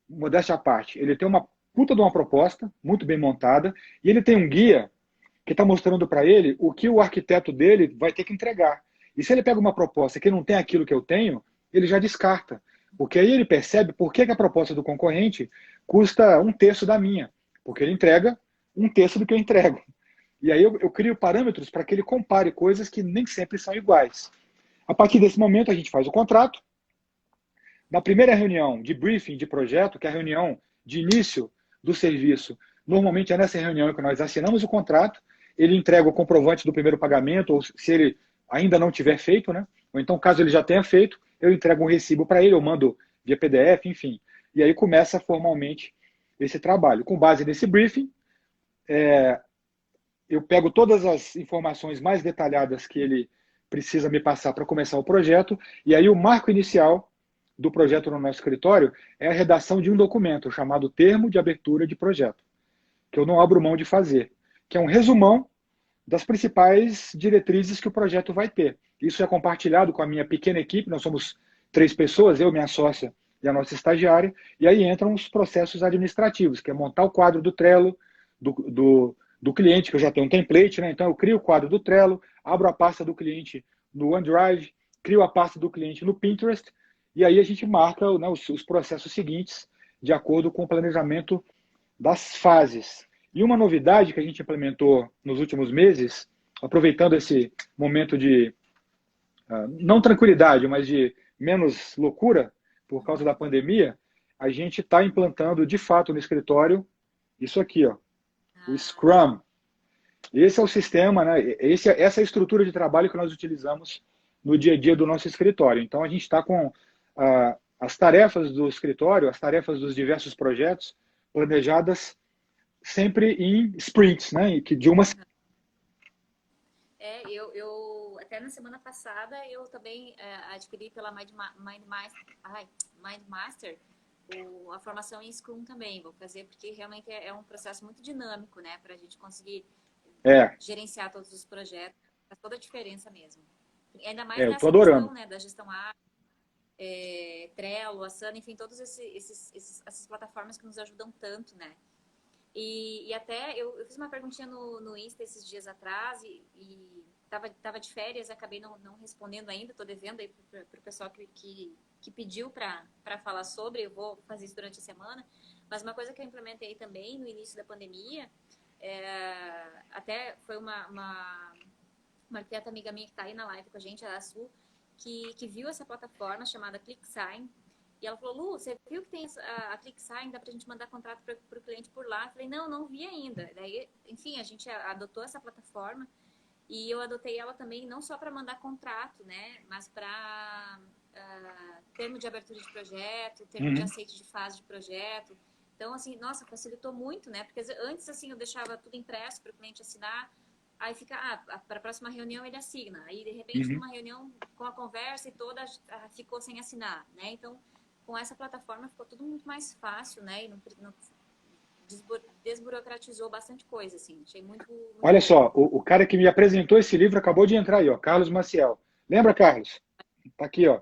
Modéstia à parte, ele tem uma puta de uma proposta, muito bem montada, e ele tem um guia que está mostrando para ele o que o arquiteto dele vai ter que entregar. E se ele pega uma proposta que não tem aquilo que eu tenho, ele já descarta. Porque aí ele percebe por que a proposta do concorrente custa um terço da minha. Porque ele entrega um terço do que eu entrego. E aí eu crio parâmetros para que ele compare coisas que nem sempre são iguais. A partir desse momento, a gente faz o contrato. Na primeira reunião de briefing de projeto, que é a reunião de início do serviço, normalmente é nessa reunião que nós assinamos o contrato, ele entrega o comprovante do primeiro pagamento, ou se ele ainda não tiver feito, né? Ou então, caso ele já tenha feito, eu entrego um recibo para ele, eu mando via PDF, enfim. E aí começa formalmente esse trabalho. Com base nesse briefing, eu pego todas as informações mais detalhadas que ele precisa me passar para começar o projeto, e aí o marco inicial do projeto no nosso escritório é a redação de um documento chamado Termo de Abertura de Projeto, que eu não abro mão de fazer, que é um resumão das principais diretrizes que o projeto vai ter. Isso é compartilhado com a minha pequena equipe, nós somos 3 pessoas, eu, minha sócia e a nossa estagiária, e aí entram os processos administrativos, que é montar o quadro do Trello, do cliente, que eu já tenho um template, né? Então eu crio o quadro do Trello, abro a pasta do cliente no OneDrive, crio a pasta do cliente no Pinterest, e aí a gente marca, né, os processos seguintes de acordo com o planejamento das fases. E uma novidade que a gente implementou nos últimos meses, aproveitando esse momento de, não tranquilidade, mas de menos loucura por causa da pandemia, a gente está implantando de fato no escritório isso aqui, ó, o Scrum. Esse é o sistema, né? Essa é a estrutura de trabalho que nós utilizamos no dia a dia do nosso escritório. Então a gente está com as tarefas do escritório, as tarefas dos diversos projetos planejadas sempre em sprints, né? Que de uma... Eu até na semana passada eu também adquiri pela MindMaster a formação em Scrum também. Vou fazer porque realmente é um processo muito dinâmico, né? Para a gente conseguir gerenciar todos os projetos. Faz toda a diferença mesmo. Ainda mais nessa questão, né, da gestão ágil, Trello, Asana, enfim, todas essas plataformas que nos ajudam tanto, né? E até eu fiz uma perguntinha no Insta esses dias atrás e tava de férias, acabei não respondendo ainda, tô devendo aí pro pessoal que pediu para falar sobre, eu vou fazer isso durante a semana, mas uma coisa que eu implementei também no início da pandemia, até foi uma arquiteta amiga minha que está aí na live com a gente, a Su, que viu essa plataforma chamada ClickSign, e ela falou, Lu, você viu que tem a ClickSign, dá pra gente mandar contrato para o cliente por lá? Eu falei, não vi ainda. Daí, enfim, a gente adotou essa plataforma e eu adotei ela também não só para mandar contrato, né, mas para termo de abertura de projeto, termo de aceite de fase de projeto. Então, assim, nossa, facilitou muito, né? Porque antes, assim, eu deixava tudo impresso para o cliente assinar, aí fica, para a próxima reunião ele assina. Aí, de repente, numa reunião com a conversa e toda, ficou sem assinar, né? Então, com essa plataforma ficou tudo muito mais fácil, né? E desburocratizou bastante coisa, assim. Achei muito Olha bom. só, o cara que me apresentou esse livro acabou de entrar aí, ó, Carlos Maciel. Lembra, Carlos? Tá aqui, ó.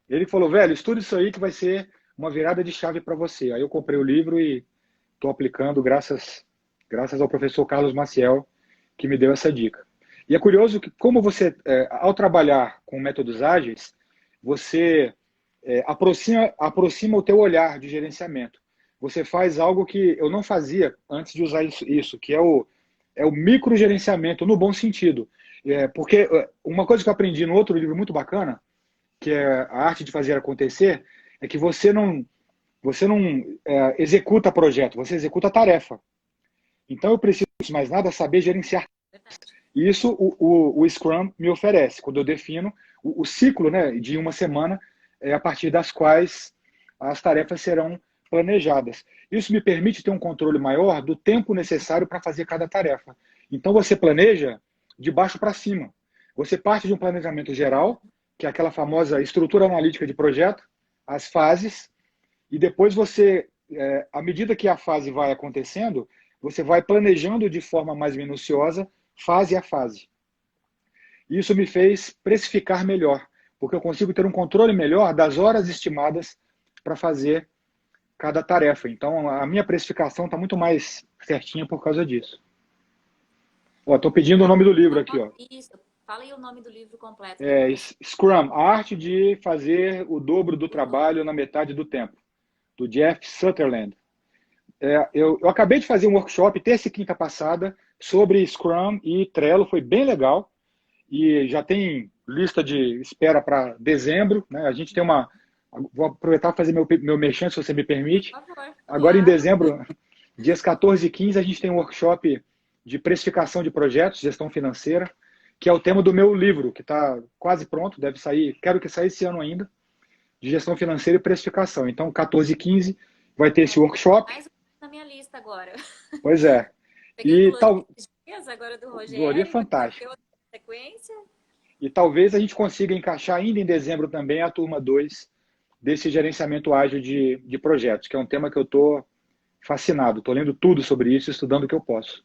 Ele falou, velho, estuda isso aí que vai ser uma virada de chave para você. Aí eu comprei o livro e estou aplicando graças ao professor Carlos Maciel, que me deu essa dica. E é curioso que, como você, ao trabalhar com métodos ágeis, você aproxima o teu olhar de gerenciamento. Você faz algo que eu não fazia antes de usar isso, que é o microgerenciamento, no bom sentido. Porque uma coisa que eu aprendi no outro livro muito bacana que é a arte de fazer acontecer, é que você não executa projeto, você executa tarefa. Então eu preciso, antes de mais nada, saber gerenciar. Verdade. E isso o Scrum me oferece, quando eu defino o ciclo, né, de uma semana, a partir das quais as tarefas serão planejadas. Isso me permite ter um controle maior do tempo necessário para fazer cada tarefa. Então você planeja de baixo para cima. Você parte de um planejamento geral, que é aquela famosa estrutura analítica de projeto, as fases, e depois você, à medida que a fase vai acontecendo, você vai planejando de forma mais minuciosa, fase a fase. Isso me fez precificar melhor, porque eu consigo ter um controle melhor das horas estimadas para fazer cada tarefa. Então, a minha precificação está muito mais certinha por causa disso. Estou pedindo o nome do livro aqui. Ó. Isso. Fala aí o nome do livro completo. Scrum, a arte de fazer o dobro do trabalho na metade do tempo, do Jeff Sutherland. Eu acabei de fazer um workshop terça e quinta passada sobre Scrum e Trello, foi bem legal. E já tem lista de espera para dezembro. Né? A gente tem uma... Vou aproveitar para fazer meu merchan, se você me permite. Por favor. Agora, em dezembro, dias 14 e 15, a gente tem um workshop de precificação de projetos, gestão financeira, que é o tema do meu livro, que está quase pronto, deve sair, quero que saia esse ano ainda, de gestão financeira e precificação. Então, 14 e 15 vai ter esse workshop. Mais na minha lista agora. Pois é. Peguei E tal... agora do Rogério. Gloria é fantástico. Sequência. E talvez a gente consiga encaixar ainda em dezembro também a turma 2 desse gerenciamento ágil de projetos, que é um tema que eu estou fascinado. Estou lendo tudo sobre isso, estudando o que eu posso.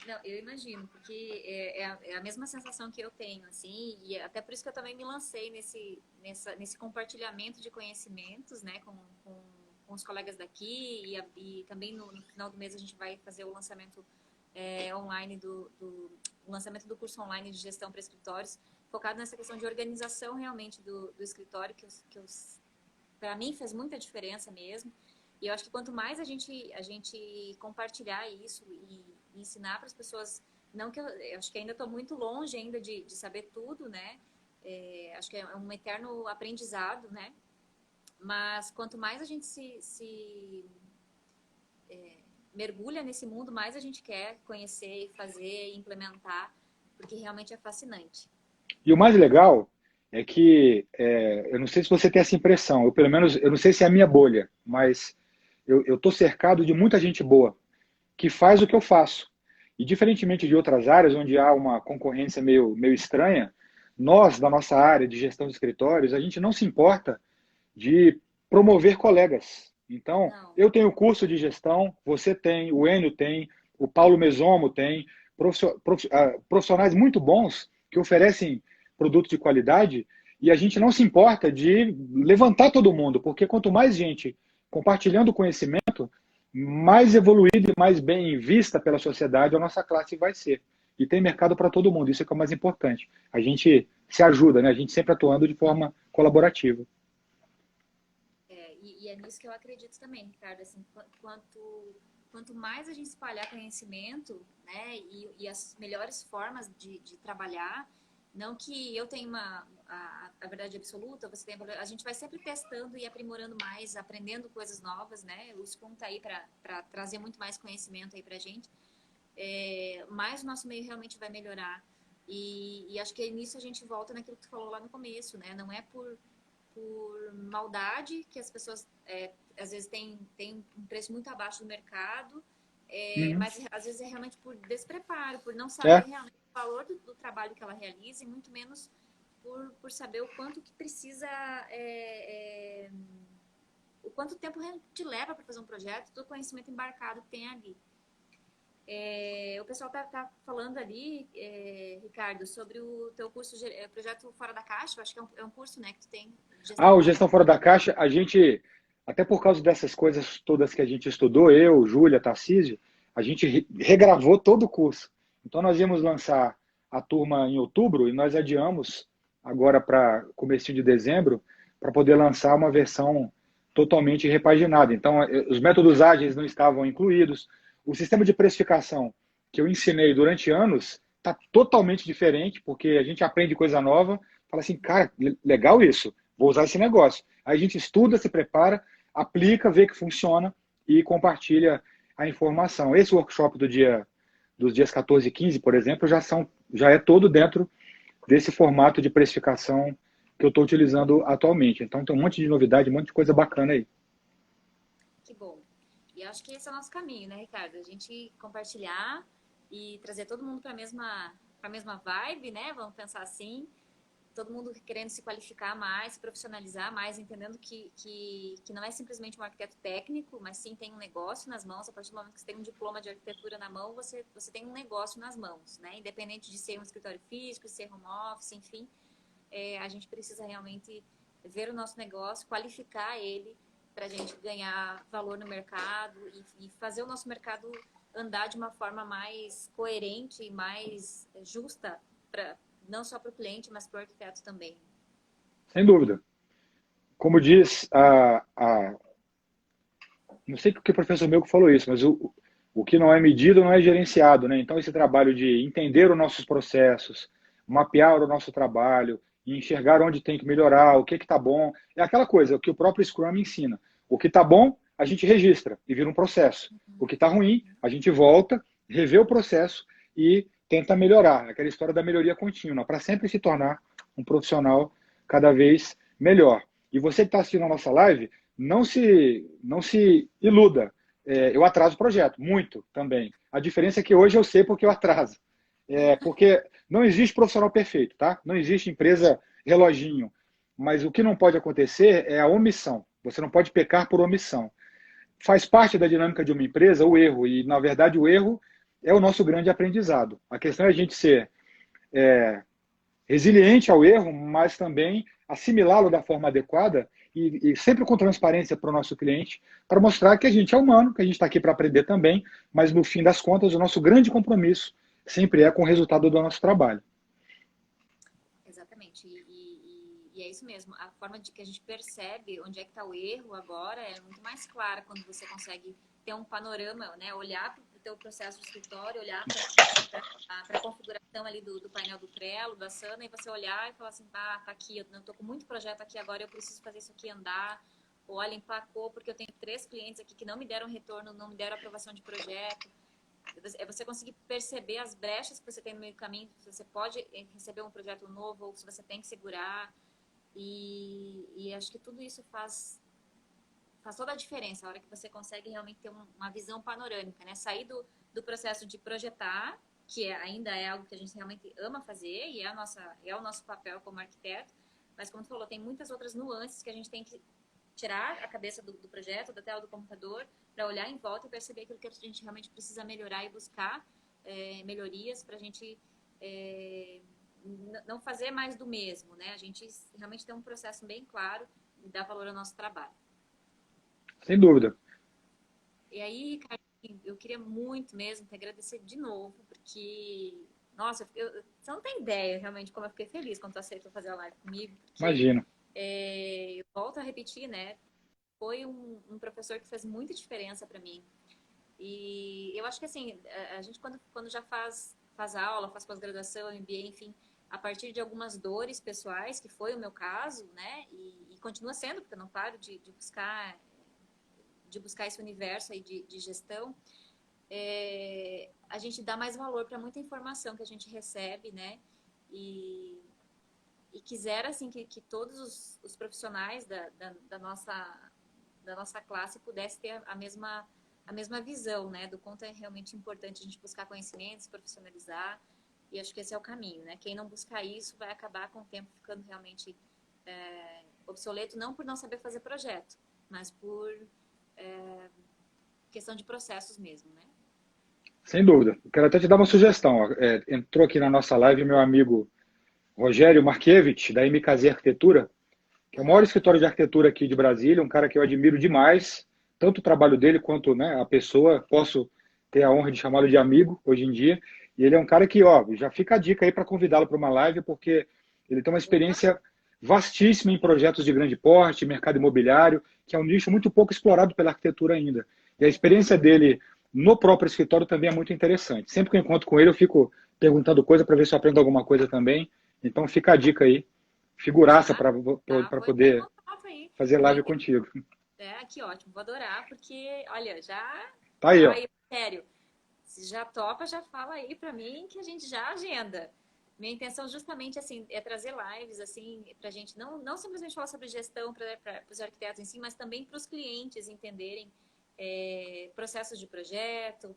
Não, eu imagino, porque é a mesma sensação que eu tenho, assim, e até por isso que eu também me lancei nesse compartilhamento de conhecimentos, né, com os colegas daqui, e também no final do mês a gente vai fazer o lançamento online o lançamento do curso online de gestão para escritórios, focado nessa questão de organização realmente do escritório, que para mim fez muita diferença mesmo. E eu acho que quanto mais a gente compartilhar isso e ensinar para as pessoas, não que eu acho que ainda estou muito longe ainda de saber tudo, né? Acho que é um eterno aprendizado, né? Mas quanto mais a gente se mergulha nesse mundo, mais a gente quer conhecer, fazer, implementar, porque realmente é fascinante. E o mais legal é que, eu não sei se você tem essa impressão, eu pelo menos, eu não sei se é a minha bolha, mas eu estou cercado de muita gente boa, que faz o que eu faço. E diferentemente de outras áreas, onde há uma concorrência meio estranha, nós, da nossa área de gestão de escritórios, a gente não se importa de promover colegas. Então, Não. eu tenho curso de gestão, você tem, o Enio tem, o Paulo Mesomo tem, profissionais muito bons que oferecem produtos de qualidade, e a gente não se importa de levantar todo mundo, porque quanto mais gente compartilhando conhecimento, mais evoluída e mais bem vista pela sociedade a nossa classe vai ser. E tem mercado para todo mundo, isso é o que é o mais importante. A gente se ajuda, né? A gente sempre atuando de forma colaborativa. E é nisso que eu acredito também, Ricardo, assim, quanto mais a gente espalhar conhecimento, né, e as melhores formas de trabalhar, não que eu tenha a verdade absoluta, você tem a gente vai sempre testando e aprimorando mais, aprendendo coisas novas, né? O Scrum tá aí para trazer muito mais conhecimento aí pra gente. Mais o nosso meio realmente vai melhorar. E acho que nisso a gente volta naquilo que tu falou lá no começo, né? Não é por maldade que as pessoas às vezes têm um preço muito abaixo do mercado, mas às vezes é realmente por despreparo, por não saber realmente o valor do trabalho que ela realiza e muito menos por saber o quanto que precisa, o quanto tempo te leva para fazer um projeto, todo o conhecimento embarcado que tem ali. O pessoal tá falando ali, Ricardo, sobre o teu curso, Projeto Fora da Caixa, eu acho que é um curso, né, que tu tem. O Gestão Fora da Caixa, a gente, até por causa dessas coisas todas que a gente estudou, eu, Júlia, Tarcísio, a gente regravou todo o curso. Então nós íamos lançar a turma em outubro e nós adiamos agora para comecinho de dezembro para poder lançar uma versão totalmente repaginada. Então os métodos ágeis não estavam incluídos. O sistema de precificação que eu ensinei durante anos está totalmente diferente, porque a gente aprende coisa nova, fala assim, cara, legal isso, vou usar esse negócio. Aí a gente estuda, se prepara, aplica, vê que funciona e compartilha a informação. Esse workshop dos dias 14 e 15, por exemplo, já é todo dentro desse formato de precificação que eu estou utilizando atualmente. Então tem um monte de novidade, um monte de coisa bacana aí. Que bom. E acho que esse é o nosso caminho, né, Ricardo? A gente compartilhar e trazer todo mundo para a mesma vibe, né? Vamos pensar assim. Todo mundo querendo se qualificar mais, se profissionalizar mais, entendendo que não é simplesmente um arquiteto técnico, mas sim tem um negócio nas mãos. A partir do momento que você tem um diploma de arquitetura na mão, você tem um negócio nas mãos, né? Independente de ser um escritório físico, de ser home office, enfim, a gente precisa realmente ver o nosso negócio, qualificar ele para a gente ganhar valor no mercado e fazer o nosso mercado andar de uma forma mais coerente e mais justa não só para o cliente, mas para o arquiteto também. Sem dúvida. Como diz não sei que professor meu que falou isso, mas o que não é medido não é gerenciado, né? Então esse trabalho de entender os nossos processos, mapear o nosso trabalho, enxergar onde tem que melhorar, o que está bom, é aquela coisa, o que o próprio Scrum ensina. O que está bom, a gente registra e vira um processo. O que está ruim, a gente volta, revê o processo e tenta melhorar. Aquela história da melhoria contínua, para sempre se tornar um profissional cada vez melhor. E você que está assistindo a nossa live, não se iluda. Eu atraso o projeto, muito também. A diferença é que hoje eu sei porque eu atraso. Porque não existe profissional perfeito, tá? Não existe empresa reloginho. Mas o que não pode acontecer é a omissão. Você não pode pecar por omissão. Faz parte da dinâmica de uma empresa o erro, e na verdade o erro é o nosso grande aprendizado. A questão é a gente ser resiliente ao erro, mas também assimilá-lo da forma adequada e sempre com transparência para o nosso cliente, para mostrar que a gente é humano, que a gente está aqui para aprender também, mas no fim das contas o nosso grande compromisso sempre é com o resultado do nosso trabalho. Exatamente. E é isso mesmo. A forma de que a gente percebe onde é que está o erro agora é muito mais clara quando você consegue ter um panorama, né? Olhar para o teu processo de escritório, olhar para a configuração ali do painel do Trello, da Asana, e você olhar e falar assim, tá aqui, eu estou com muito projeto aqui agora, eu preciso fazer isso aqui andar. Ou olha, empacou porque eu tenho 3 clientes aqui que não me deram retorno, não me deram aprovação de projeto. É você conseguir perceber as brechas que você tem no meio do caminho, se você pode receber um projeto novo ou se você tem que segurar. E acho que tudo isso faz toda a diferença, a hora que você consegue realmente ter uma visão panorâmica, né? Sair do processo de projetar, que ainda é algo que a gente realmente ama fazer e é o nosso papel como arquiteto, mas como tu falou, tem muitas outras nuances que a gente tem que tirar a cabeça do projeto, da tela do computador, para olhar em volta e perceber aquilo que a gente realmente precisa melhorar e buscar melhorias para a gente não fazer mais do mesmo, né? A gente realmente tem um processo bem claro e dar valor ao nosso trabalho. Sem dúvida. E aí, Ricardo, eu queria muito mesmo te agradecer de novo, porque, nossa, você não tem ideia realmente como eu fiquei feliz quando tu aceitou fazer a live comigo. Imagino. Eu volto a repetir, né? Foi um professor que fez muita diferença para mim. E eu acho que, assim, a gente quando já faz aula, faz pós-graduação, MBA, enfim, a partir de algumas dores pessoais, que foi o meu caso, né? E continua sendo, porque eu não paro de buscar esse universo aí de gestão, a gente dá mais valor para muita informação que a gente recebe, né? E quiser, assim, que todos os profissionais da nossa classe pudessem ter a mesma visão, né? Do quanto é realmente importante a gente buscar conhecimento, se profissionalizar. E acho que esse é o caminho, né? Quem não buscar isso vai acabar com o tempo ficando realmente obsoleto, não por não saber fazer projeto, mas por questão de processos mesmo, né? Sem dúvida. Eu quero até te dar uma sugestão. Entrou aqui na nossa live meu amigo Rogério Markiewicz, da MKZ Arquitetura, que é o maior escritório de arquitetura aqui de Brasília, um cara que eu admiro demais, tanto o trabalho dele quanto, né, a pessoa. Posso ter a honra de chamá-lo de amigo hoje em dia. E ele é um cara que, já fica a dica aí para convidá-lo para uma live, porque ele tem uma experiência vastíssima em projetos de grande porte, mercado imobiliário, que é um nicho muito pouco explorado pela arquitetura ainda. E a experiência dele no próprio escritório também é muito interessante. Sempre que eu encontro com ele, eu fico perguntando coisa para ver se eu aprendo alguma coisa também. Então fica a dica aí figuraça Tá? para Tá, vou entrar em poder contato aí. fazer Vou live entrar. contigo. Que ótimo, vou adorar, porque, olha, já. Tá aí, ó. Ai, sério, se já topa, já fala aí pra mim que a gente já agenda. Minha intenção justamente assim é trazer lives assim para a gente não simplesmente falar sobre gestão para os arquitetos em si, mas também para os clientes entenderem processos de projeto,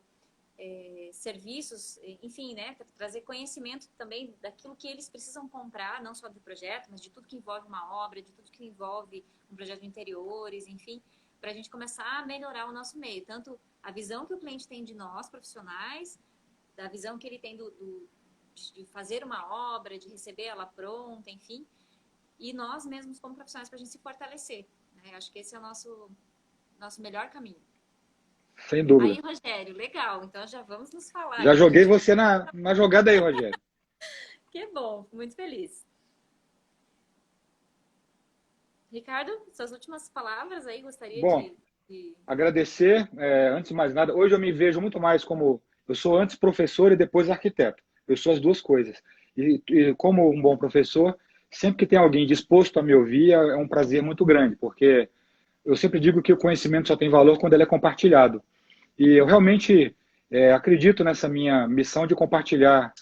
serviços, enfim, né, trazer conhecimento também daquilo que eles precisam comprar, não só do projeto, mas de tudo que envolve uma obra, de tudo que envolve um projeto de interiores, enfim, para a gente começar a melhorar o nosso meio, tanto a visão que o cliente tem de nós profissionais, da visão que ele tem de fazer uma obra, de receber ela pronta, enfim, e nós mesmos como profissionais para a gente se fortalecer. Né? Acho que esse é o nosso melhor caminho. Sem dúvida. Aí, Rogério, legal. Então já vamos nos falar Já aí. joguei você na jogada aí, Rogério. Que bom, fico muito feliz. Ricardo, suas últimas palavras aí, gostaria Bom, de... agradecer, antes de mais nada, hoje eu me vejo muito mais como, eu sou antes professor e depois arquiteto. Eu sou as duas coisas. E como um bom professor, sempre que tem alguém disposto a me ouvir, é um prazer muito grande, porque eu sempre digo que o conhecimento só tem valor quando ele é compartilhado. E eu realmente acredito nessa minha missão de compartilhar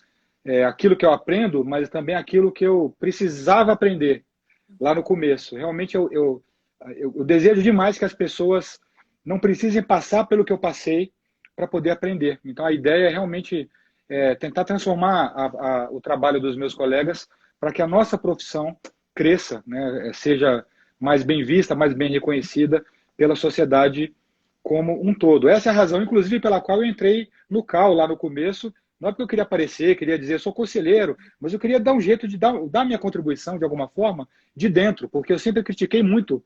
aquilo que eu aprendo, mas também aquilo que eu precisava aprender lá no começo. Realmente eu desejo demais que as pessoas não precisem passar pelo que eu passei para poder aprender. Então a ideia é realmente tentar transformar o trabalho dos meus colegas para que a nossa profissão cresça, né, seja mais bem vista, mais bem reconhecida pela sociedade como um todo. Essa é a razão, inclusive, pela qual eu entrei no CAL lá no começo. Não é porque eu queria aparecer, queria dizer, sou conselheiro, mas eu queria dar um jeito de dar minha contribuição, de alguma forma, de dentro, porque eu sempre critiquei muito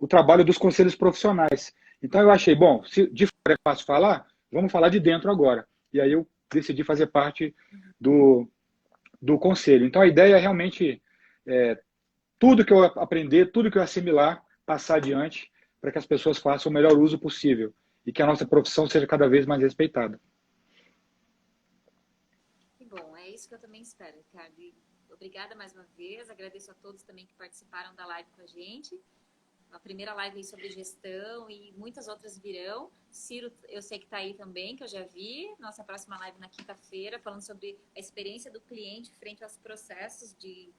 o trabalho dos conselhos profissionais. Então eu achei, bom, se de fora é fácil falar, vamos falar de dentro agora. E aí eu decidi fazer parte do conselho. Então a ideia é realmente tudo que eu aprender, tudo que eu assimilar, passar adiante para que as pessoas façam o melhor uso possível e que a nossa profissão seja cada vez mais respeitada. Que bom, é isso que eu também espero, Ricardo. E obrigada mais uma vez, agradeço a todos também que participaram da live com a gente. A primeira live aí sobre gestão e muitas outras virão. Ciro, eu sei que está aí também, que eu já vi. Nossa próxima live na quinta-feira, falando sobre a experiência do cliente frente aos processos de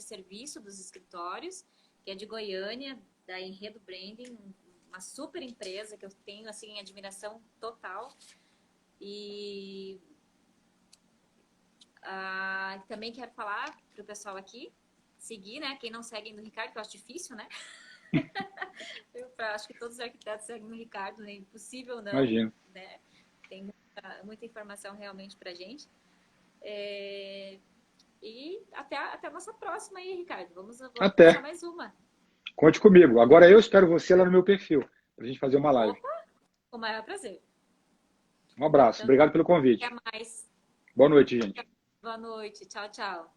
serviço dos escritórios, que é de Goiânia, da Enredo Branding, uma super empresa que eu tenho assim admiração total. E também quero falar para o pessoal aqui, seguir, né? Quem não segue no Ricardo, que eu acho difícil, né? Eu acho que todos os arquitetos seguem no Ricardo, né? Impossível não, Imagino. né? Tem muita informação realmente pra gente. E até a nossa próxima aí, Ricardo. Vamos pensar Até. mais uma. Conte comigo. Agora eu espero você lá no meu perfil, para a gente fazer uma live. Opa, com o maior prazer. Um abraço. Então, Obrigado pelo convite. até mais. Boa noite, gente. Boa noite. Tchau, tchau.